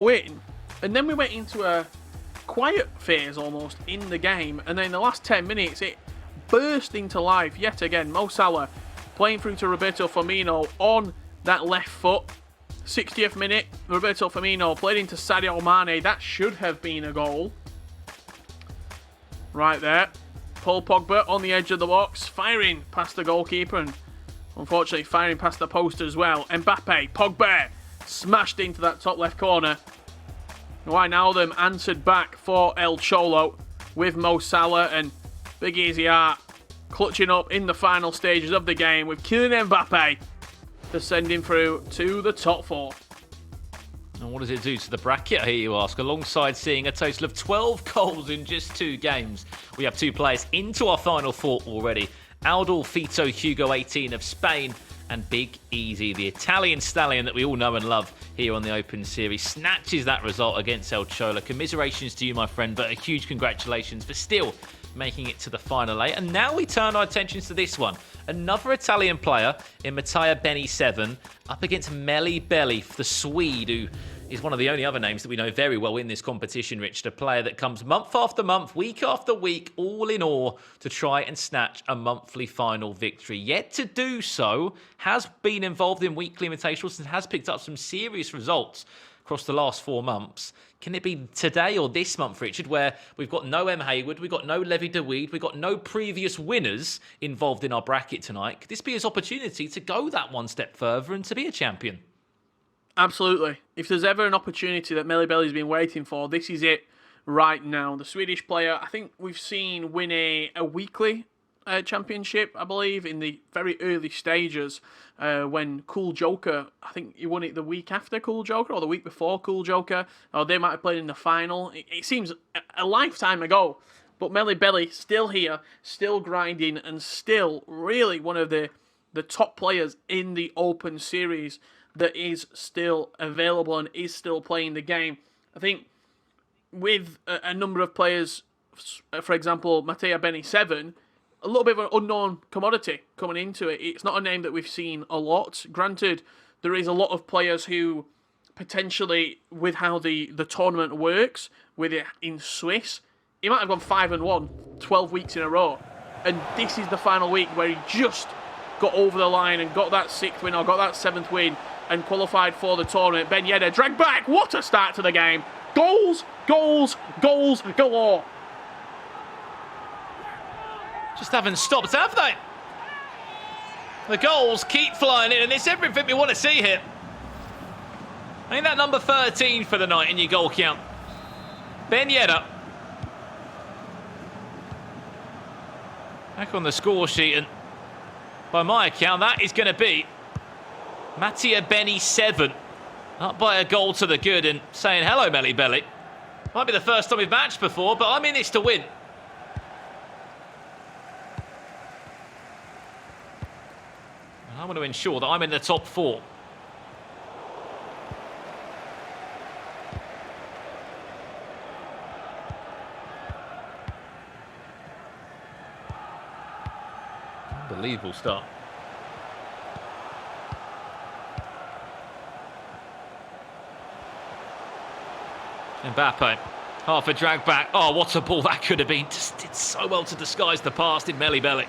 win, and then we went into a quiet phase almost in the game, and then in the last 10 minutes it burst into life yet again. Mo Salah playing through to Roberto Firmino on that left foot. 60th minute, Roberto Firmino played into Sadio Mane. That should have been a goal. Right there. Paul Pogba on the edge of the box, firing past the goalkeeper, and unfortunately firing past the post as well. Mbappe, Pogba, smashed into that top left corner. Wijnaldum answered back for El Cholo with Mo Salah, and Big Easy Art clutching up in the final stages of the game with Kylian Mbappe to send him through to the top four. And what does it do to the bracket, I hear you ask? Alongside seeing a total of 12 goals in just 2 games, we have 2 players into our final 4 already. Adolfito Hugo 18 of Spain and Big Easy, the Italian stallion that we all know and love here on the Open Series, snatches that result against El Cholo. Commiserations to you, my friend, but a huge congratulations for still making it to the final 8. And now we turn our attentions to this one. Another Italian player in Matteo Beni 7 up against Meli Belli, the Swede, who is one of the only other names that we know very well in this competition, Rich. A player that comes month after month, week after week, all in awe to try and snatch a monthly final victory. Yet to do so, has been involved in weekly invitationals and has picked up some serious results across the last 4 months. Can it be today or this month, Richard, where we've got no M. Hayward, we've got no Levy de Weed, we've got no previous winners involved in our bracket tonight? Could this be his opportunity to go that one step further and to be a champion? Absolutely. If there's ever an opportunity that Meli Belli's been waiting for, this is it right now. The Swedish player, I think we've seen win a weekly championship, I believe, in the very early stages when Cool Joker, I think he won it the week after Cool Joker or the week before Cool Joker, or they might have played in the final. It seems a lifetime ago, but Meli Belli still here, still grinding, and still really one of the top players in the Open Series that is still available and is still playing the game. I think with a number of players, for example, Matteo Beni 7, a little bit of an unknown commodity coming into it. It's not a name that we've seen a lot. Granted, there is a lot of players who potentially, with how the tournament works, with it in Swiss, he might have gone 5-1, 12 weeks in a row. And this is the final week where he just got over the line and got that 6th win or got that 7th win and qualified for the tournament. Ben Yedder dragged back. What a start to the game. Goals, goals, goals galore. Just haven't stopped, have they? The goals keep flying in, and it's everything we want to see here. I think that number 13 for the night in your goal count. Ben Yedder. Back on the score sheet, and by my account, that is going to be Matteo Beni 7. Up by a goal to the good and saying hello, Meli Belli. Might be the first time we've matched before, but I'm in this to win. I want to ensure that I'm in the top 4. Unbelievable start. Mbappe, half a drag back. Oh, what a ball that could have been. Just did so well to disguise the past in Meli Belli.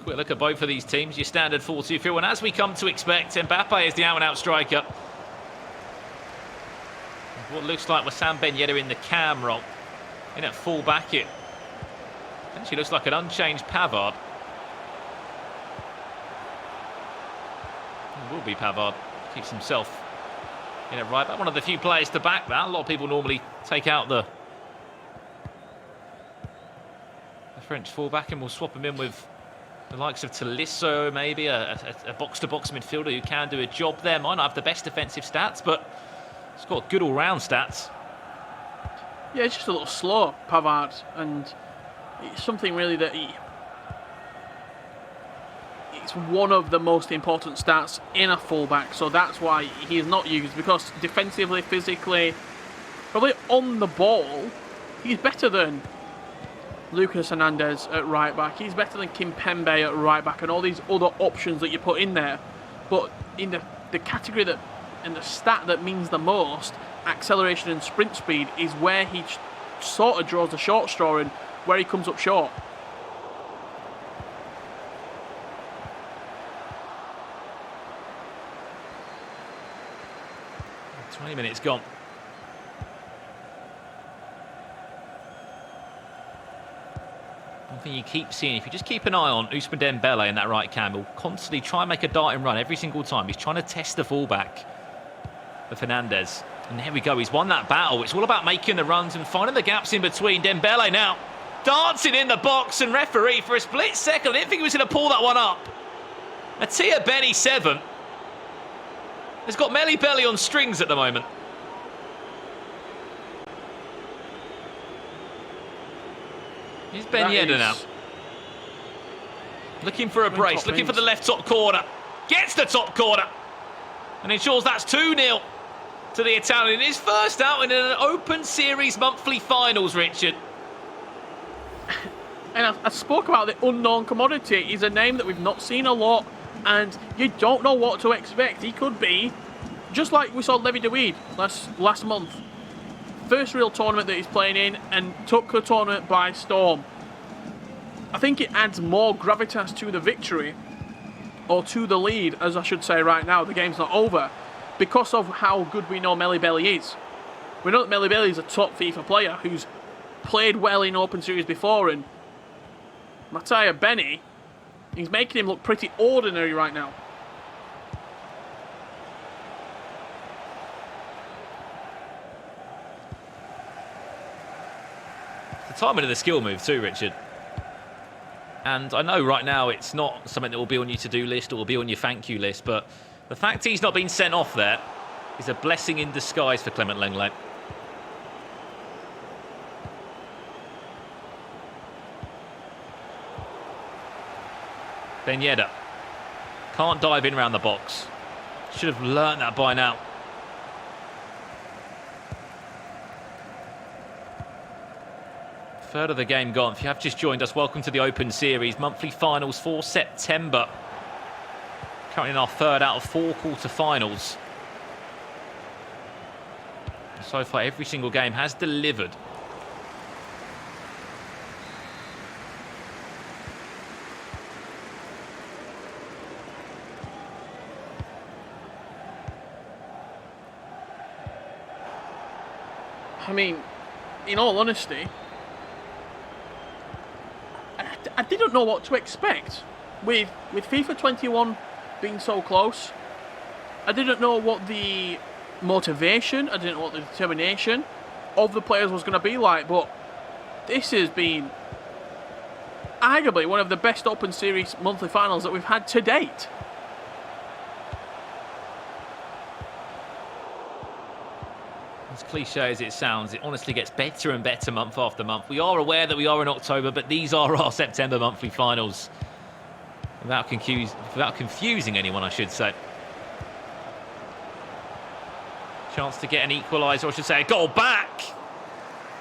Quick look at both of these teams. Your standard 4-2-3-1. And as we come to expect, Mbappe is the out-and-out striker. What looks like Wissam Ben Yedder in the cam role. In at full back, it actually looks like an unchanged Pavard. It will be Pavard. Keeps himself in it right back. One of the few players to back that. A lot of people normally take out the French fullback and will swap him in with the likes of Tolisso, maybe a box-to-box midfielder who can do a job there. Might not have the best defensive stats, but he's got good all-round stats. Yeah, it's just a little slow, Pavard, and it's something really that it's one of the most important stats in a fullback, so that's why he is not used, because defensively, physically, probably on the ball, he's better than Lucas Hernandez at right back. He's better than Kimpembe at right back and all these other options that you put in there. But in the category that, and the stat that means the most, acceleration and sprint speed, is where he sort of draws the short straw and where he comes up short. Minutes gone. One thing you keep seeing, if you just keep an eye on Ousmane Dembele in that right cam, he'll constantly try and make a darting run every single time. He's trying to test the fullback for Fernandez. And there we go, he's won that battle. It's all about making the runs and finding the gaps in between. Dembele now dancing in the box, and referee for a split second, I didn't think he was going to pull that one up. Atia Benny 7 has got Melly Belly on strings at the moment. Here's Ben Yedder now. Looking for a brace, looking for the left top corner. Gets the top corner. And ensures that's 2-0 to the Italian. His first out in an Open Series monthly finals, Richard. And I spoke about the unknown commodity. He's a name that we've not seen a lot, and you don't know what to expect. He could be, just like we saw Levy DeWeed last month. First real tournament that he's playing in and took the tournament by storm. I think it adds more gravitas to the victory, or to the lead, as I should say right now. The game's not over, because of how good we know Melly Belly is. We know that Melly Belly is a top FIFA player who's played well in Open Series before, and Atia Benny, he's making him look pretty ordinary right now. The timing of the skill move too, Richard. And I know right now it's not something that will be on your to-do list or will be on your thank you list, but the fact he's not been sent off there is a blessing in disguise for Clement Lenglet. Ben Yedder can't dive in around the box. Should have learnt that by now. Third of the game gone. If you have just joined us, welcome to the Open Series monthly finals for September. Currently in our third out of 4 quarter-finals. So far, every single game has delivered. I mean, in all honesty, I didn't know what to expect with FIFA 21 being so close. I didn't know what the motivation, I didn't know what the determination of the players was going to be like, but this has been arguably one of the best Open Series monthly finals that we've had to date. As cliche as it sounds, it honestly gets better and better month after month. We are aware that we are in October, but these are our September monthly finals. Without confusing anyone, I should say. Chance to get an equaliser, or I should say a goal back.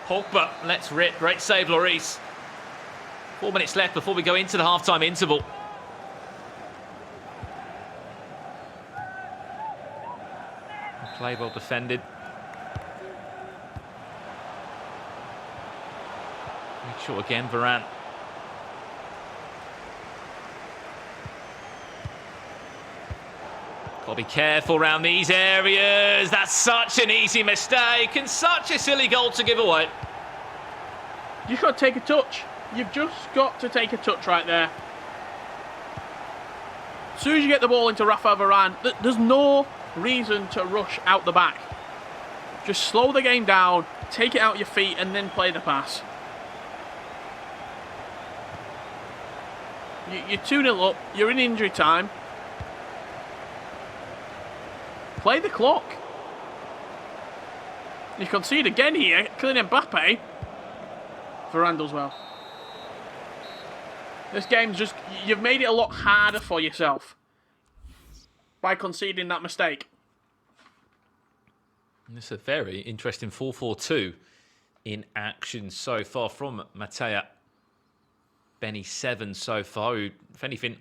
Pogba lets rip. Great save, Lloris. 4 minutes left before we go into the half-time interval. Play well defended. Short again, Varane. Got to be careful around these areas. That's such an easy mistake and such a silly goal to give away. You've got to take a touch. You've just got to take a touch right there. As soon as you get the ball into Rafa Varane, there's no reason to rush out the back. Just slow the game down, take it out your feet, and then play the pass. You're 2-0 up, you're in injury time. Play the clock. You concede again here, Kylian Mbappe. Varane does well. This game's just, you've made it a lot harder for yourself by conceding that mistake. It's a very interesting 4-4-2 in action so far from Mattia Benny 7 so far, who, if anything,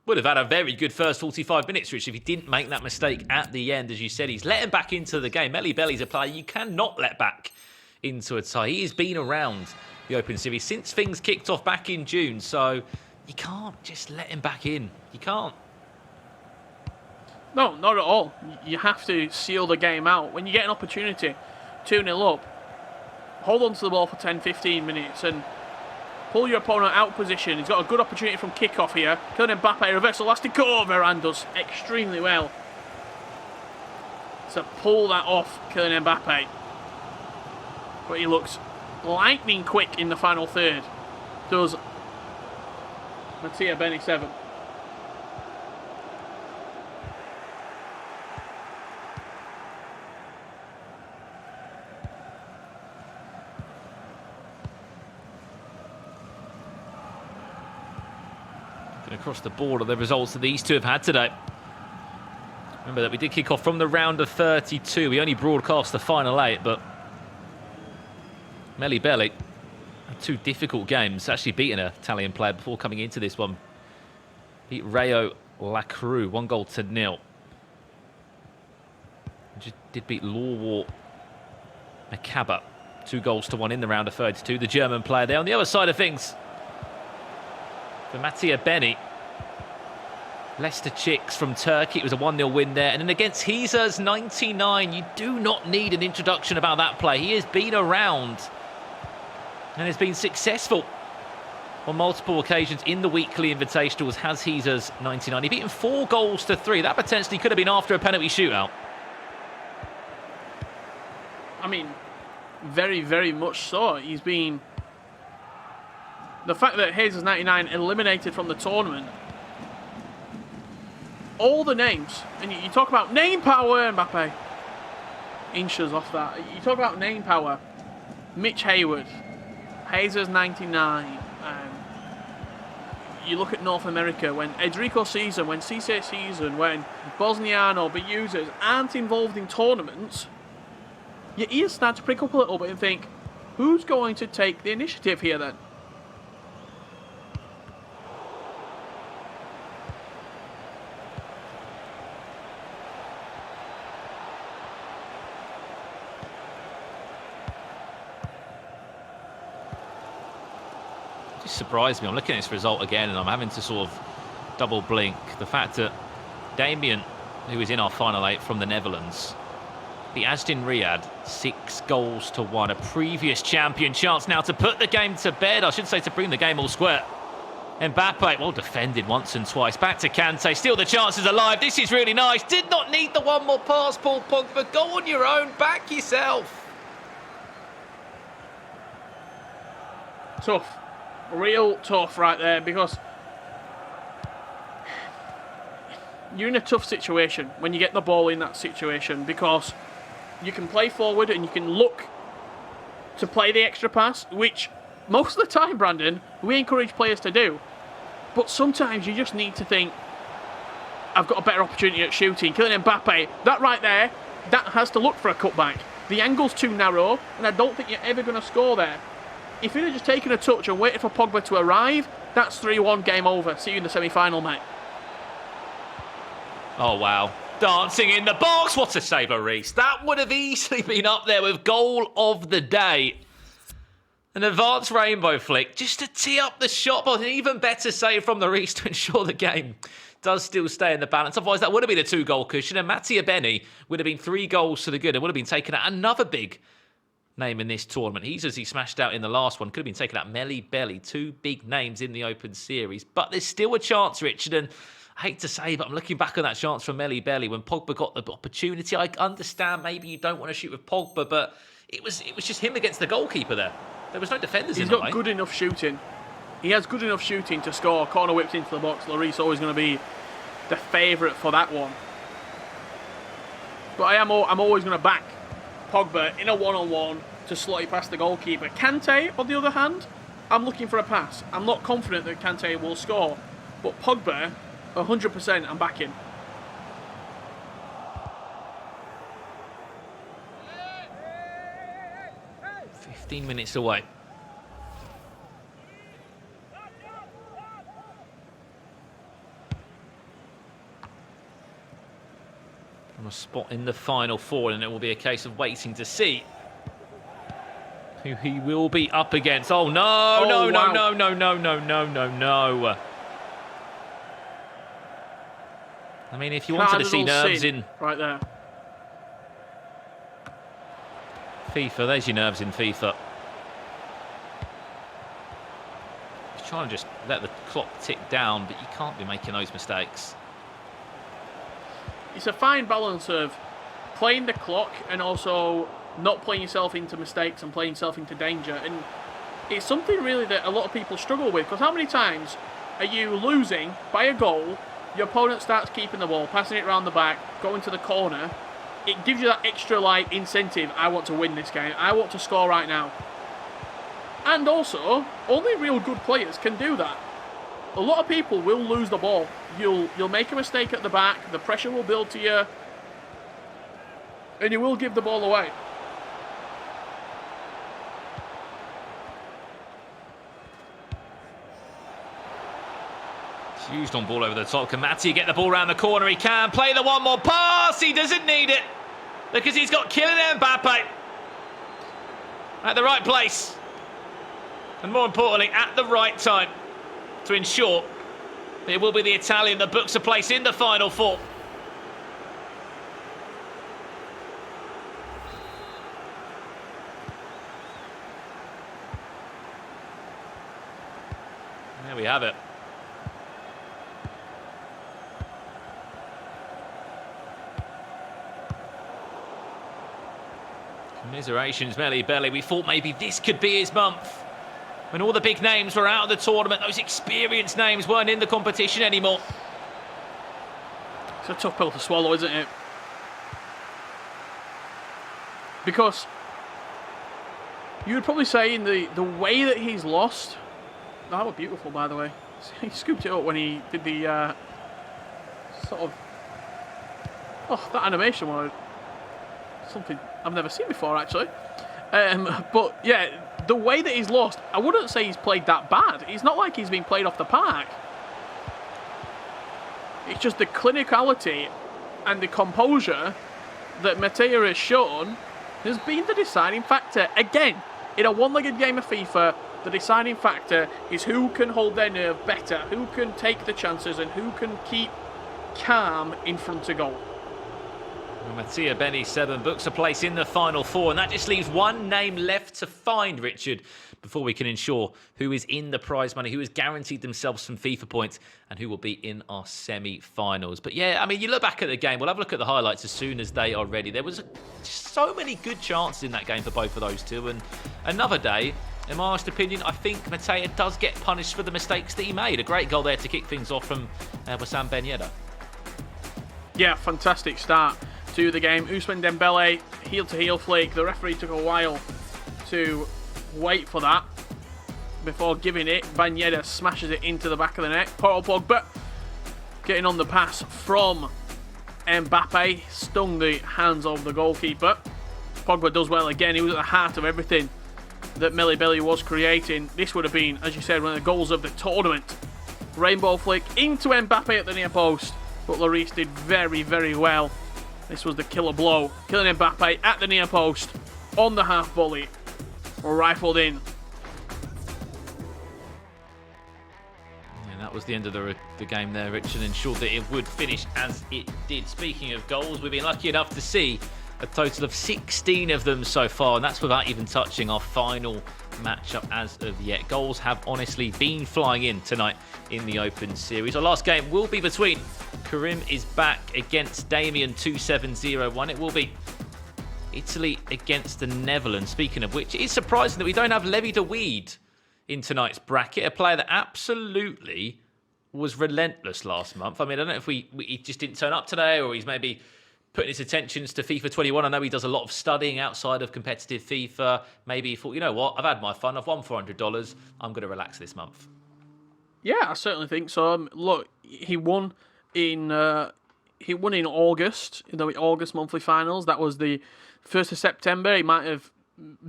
would have had a very good first 45 minutes, Rich, if he didn't make that mistake at the end. As you said, he's letting back into the game. Melly Belly's a player you cannot let back into a tie. He has been around the Open Series since things kicked off back in June, so you can't just let him back in. You can't. No, not at all. You have to seal the game out. When you get an opportunity, 2-0 up, hold on to the ball for 10, 15 minutes and pull your opponent out of position. He's got a good opportunity from kickoff here. Kylian Mbappe, reverse elastic over and does extremely well to pull that off, Kylian Mbappe. But he looks lightning quick in the final third. Does Mattia Benny 7. Across the board are the results that these two have had today. Remember that we did kick off from the round of 32. We only broadcast the final 8, but Melly Belly had 2 difficult games. Actually beating an Italian player before coming into this one. Beat Rayo Lacroix 1-0. Just did beat Lawwar Macaba 2-1 in the round of 32. The German player there. On the other side of things, for Mattia Benny, Leicester Chicks from Turkey, it was a 1-0 win there. And then against Heezers 99, you do not need an introduction about that play. He has been around and has been successful on multiple occasions in the weekly invitationals, has Heezers 99. He beat him 4-3. That potentially could have been after a penalty shootout. I mean, very, very much so. He's been... The fact that Heezers 99 eliminated from the tournament, all the names, and you talk about name power, Mbappe, inches off that. You talk about name power, Mitch Hayward, Heezers 99. You look at North America, when Edrico season, when Cisse season, when Bosniano, Beusers aren't involved in tournaments, your ears start to prick up a little bit and think, who's going to take the initiative here then? Surprised me. I'm looking at this result again and I'm having to sort of double blink. The fact that Damien, who is in our final 8 from the Netherlands, beat Asdin Riyadh 6-1. A previous champion. Chance now to put the game to bed. I should say to bring the game all square. Mbappe, well defended once and twice. Back to Kante. Still the chances alive. This is really nice. Did not need the one more pass, Paul Pogba. Go on your own. Back yourself. Tough. Real tough right there, because you're in a tough situation when you get the ball in that situation, because you can play forward and you can look to play the extra pass, which most of the time, Brandon, we encourage players to do. But sometimes you just need to think, I've got a better opportunity at shooting. Kylian Mbappe, that right there, that has to look for a cutback. The angle's too narrow, and I don't think you're ever going to score there. If you'd have just taken a touch and waited for Pogba to arrive, that's 3-1, game over. See you in the semi-final, mate. Oh, wow. Dancing in the box. What a save, Reece. That would have easily been up there with goal of the day. An advanced rainbow flick just to tee up the shot, but an even better save from the Reece to ensure the game does still stay in the balance. Otherwise, that would have been a 2-goal cushion, and Mattia Benny would have been 3 goals to the good. It would have been taken out another big name in this tournament. He smashed out in the last one. Could have been taken out. Melly Belly, 2 big names in the Open Series. But there's still a chance, Richard, and I hate to say, but I'm looking back on that chance from Melly Belly when Pogba got the opportunity. I understand maybe you don't want to shoot with Pogba, but it was just him against the goalkeeper there. There was no defenders in the way. He's got good enough shooting. He has good enough shooting to score. Corner whipped into the box. Lloris always going to be the favourite for that one. But I'm always going to back Pogba in a one-on-one to slot it past the goalkeeper. Kante, on the other hand, I'm looking for a pass. I'm not confident that Kante will score. But Pogba, 100%, I'm backing. .15 minutes away. on a spot in the final four, and it will be a case of waiting to see who he will be up against. Oh, no, Oh, no, no, wow. no, no, no, no, no, no, no. I mean, if you wanted to see Cardinal nerves sin in right there. FIFA, there's your nerves in FIFA. He's trying to just let the clock tick down, but you can't be making those mistakes. It's a fine balance of playing the clock and also not playing yourself into mistakes and playing yourself into danger. And it's something really that a lot of people struggle with, because how many times are you losing by a goal, your opponent starts keeping the ball, passing it around the back, going to the corner. It gives you that extra incentive. I want to win this game. I want to score right now. And also, only real good players can do that. A lot of people will lose the ball. You'll make a mistake at the back, the pressure will build to you, and you will give the ball away. Used on ball over the top. Can Matty get the ball around the corner? He can. Play the one more pass. He doesn't need it because he's got Kylian Mbappe at the right place. And more importantly, at the right time to ensure it will be the Italian that books a place in the final four. There we have it. Commiserations, Melly Belly. We thought maybe this could be his month. When all the big names were out of the tournament, those experienced names weren't in the competition anymore. It's a tough pill to swallow, isn't it? Because you would probably say in the way that he's lost... That was beautiful, by the way. He scooped it up when he did the sort of... Oh, that animation was something I've never seen before, actually. But, yeah, the way that he's lost, I wouldn't say he's played that bad. It's not like he's been played off the park. It's just the clinicality and the composure that Mateo has shown has been the deciding factor. Again, in a one-legged game of FIFA, the deciding factor is who can hold their nerve better, who can take the chances, and who can keep calm in front of goal. Well, Mattia Benny 7 books a place in the final four, and that just leaves one name left to find, Richard, before we can ensure who is in the prize money, who has guaranteed themselves some FIFA points, and who will be in our semi-finals. But yeah, I mean, you look back at the game, we'll have a look at the highlights as soon as they are ready. There was just so many good chances in that game for both of those two, and another day, in my honest opinion, I think Mattia does get punished for the mistakes that he made. A great goal there to kick things off from Wissam Ben Yedder. Yeah, fantastic start to the game. Ousmane Dembele, heel-to-heel flick. The referee took a while to wait for that before giving it. Ben Yedder smashes it into the back of the net. Paul Pogba getting on the pass from Mbappe. Stung the hands of the goalkeeper. Pogba does well again. He was at the heart of everything that Melly Belly was creating. This would have been, as you said, one of the goals of the tournament. Rainbow flick into Mbappe at the near post, but Lloris did very, very well. This was the killer blow. Kylian Mbappe at the near post on the half volley. Rifled in. And that was the end of the game there, Richard. Ensured that it would finish as it did. Speaking of goals, we've been lucky enough to see a total of 16 of them so far, and that's without even touching our final matchup as of yet. Goals have honestly been flying in tonight in the Open Series. Our last game will be between Karim is back against Damien 2701. It will be Italy against the Netherlands. Speaking of which, it's surprising that we don't have Levi de Weed in tonight's bracket, a player that absolutely was relentless last month. I mean, I don't know if he just didn't turn up today, or he's maybe putting his attentions to FIFA 21. I know he does a lot of studying outside of competitive FIFA. Maybe he thought, you know what, I've had my fun. I've won $400. I'm going to relax this month. Yeah, I certainly think so. Look, he won in August, in the August monthly finals. That was the 1st of September. He might have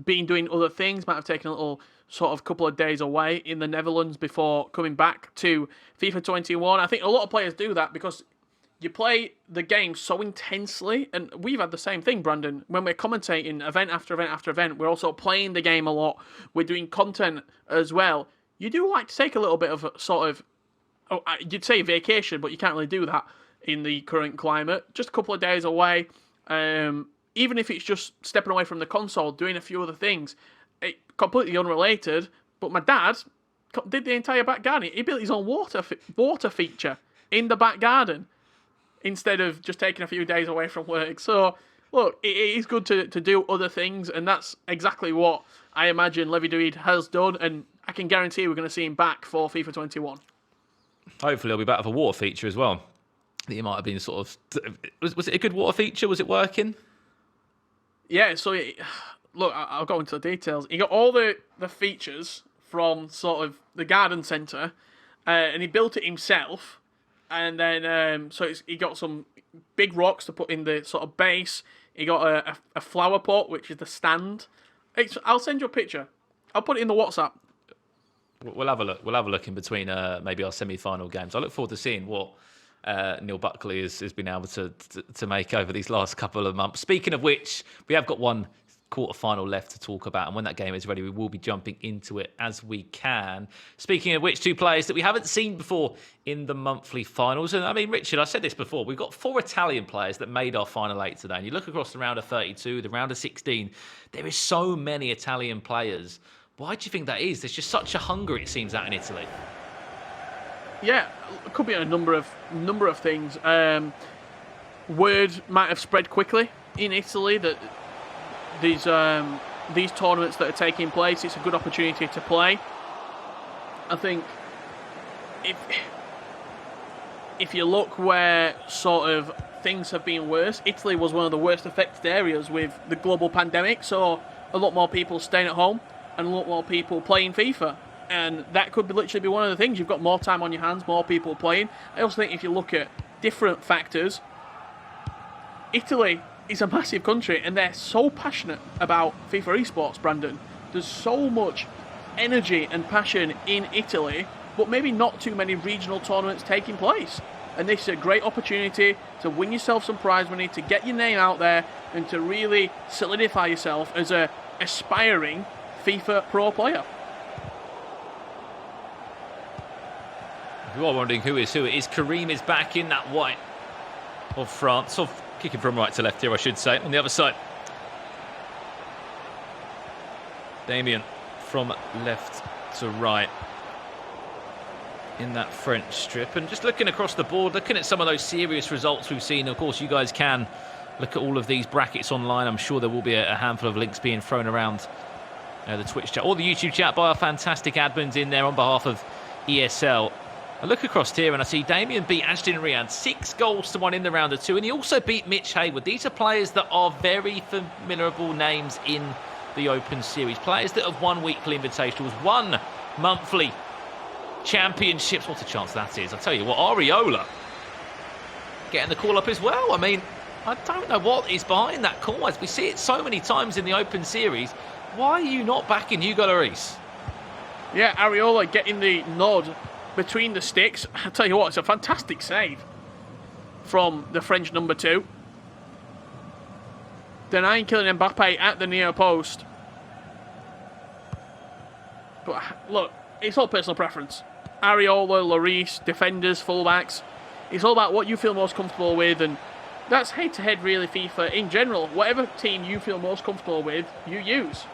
been doing other things, might have taken a little sort of couple of days away in the Netherlands before coming back to FIFA 21. I think a lot of players do that because you play the game so intensely, and we've had the same thing, Brandon. When we're commentating event after event after event, we're also playing the game a lot. We're doing content as well. You do like to take a little bit of a sort of, you'd say vacation, but you can't really do that in the current climate. Just a couple of days away, even if it's just stepping away from the console, doing a few other things, completely unrelated. But my dad did the entire back garden. He built his own water feature in the back garden, instead of just taking a few days away from work. So, look, it is good to do other things, and that's exactly what I imagine Levy Douid has done, and I can guarantee we're going to see him back for FIFA 21. Hopefully he'll be back with a water feature as well. That you might have been sort of... Was it a good water feature? Was it working? Yeah, so, look, I'll go into the details. He got all the features from sort of the garden centre, and he built it himself. And then, he got some big rocks to put in the sort of base. He got a flower pot, which is the stand. I'll send you a picture. I'll put it in the WhatsApp. We'll have a look. We'll have a look in between maybe our semi-final games. I look forward to seeing what Neil Buckley has been able to make over these last couple of months. Speaking of which, we have got one quarter-final left to talk about, and when that game is ready, we will be jumping into it as we can. Speaking of which, two players that we haven't seen before in the monthly finals, and I mean, Richard, I said this before, we've got 4 Italian players that made our final 8 today, and you look across the round of 32, the round of 16, there is so many Italian players. Why do you think that is? There's just such a hunger, it seems, out in Italy. Yeah, it could be a number of things. Word might have spread quickly in Italy that these tournaments that are taking place, it's a good opportunity to play. I think if you look where sort of things have been worse, Italy was one of the worst affected areas with the global pandemic, so a lot more people staying at home and a lot more people playing FIFA. And that could literally be one of the things. You've got more time on your hands, more people playing. I also think if you look at different factors, Italy is a massive country and they're so passionate about FIFA esports, Brandon. There's so much energy and passion in Italy, but maybe not too many regional tournaments taking place. And this is a great opportunity to win yourself some prize money, to get your name out there, and to really solidify yourself as a aspiring FIFA pro player. If you are wondering who is who, it is Karim is back in that white of France, of kicking from right to left here, I should say. On the other side, Damien from left to right in that French strip. And just looking across the board, looking at some of those serious results we've seen. Of course, you guys can look at all of these brackets online. I'm sure there will be a handful of links being thrown around the Twitch chat or the YouTube chat by our fantastic admins in there on behalf of ESL. I look across here and I see Damien beat Ashton Riyad 6-1 in the round of 2, and he also beat Mitch Hayward. These are players that are very formidable names in the Open Series. Players that have won weekly invitationals, won monthly championships. What a chance that is. I tell you what, Areola getting the call up as well. I mean, I don't know what is behind that call. As we see it so many times in the Open Series, why are you not backing Hugo Lloris? Yeah, Areola getting the nod between the sticks. I tell you what, it's a fantastic save from the French number 2. Denying killing Mbappe at the near post. But look, it's all personal preference. Areola, Lloris, defenders, fullbacks. It's all about what you feel most comfortable with, and that's head-to-head really FIFA in general. Whatever team you feel most comfortable with, you use.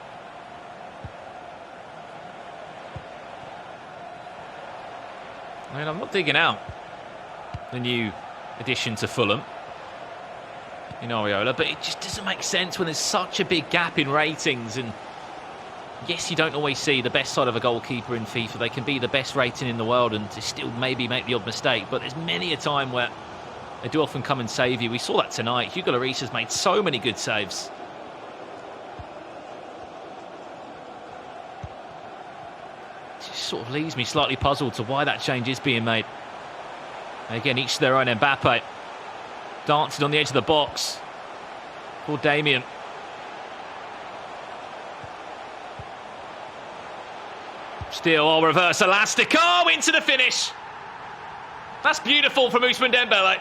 I mean, I'm not digging out the new addition to Fulham in Areola, but it just doesn't make sense when there's such a big gap in ratings. And yes, you don't always see the best side of a goalkeeper in FIFA. They can be the best rating in the world and to still maybe make the odd mistake, but there's many a time where they do often come and save you. We saw that tonight. Hugo Lloris has made so many good saves. Sort of leaves me slightly puzzled to why that change is being made. And again, each to their own. Mbappe dancing on the edge of the box for Damien. Still, reverse elastic. Oh, into the finish. That's beautiful from Ousmane Dembele.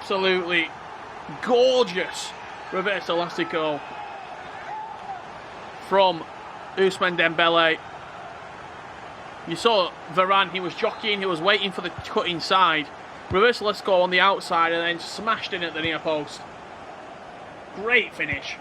absolutely gorgeous reverse elastico from Ousmane Dembele. You saw Varane, he was jockeying, he was waiting for the cut inside. Reverse elastico on the outside and then smashed in at the near post. Great finish.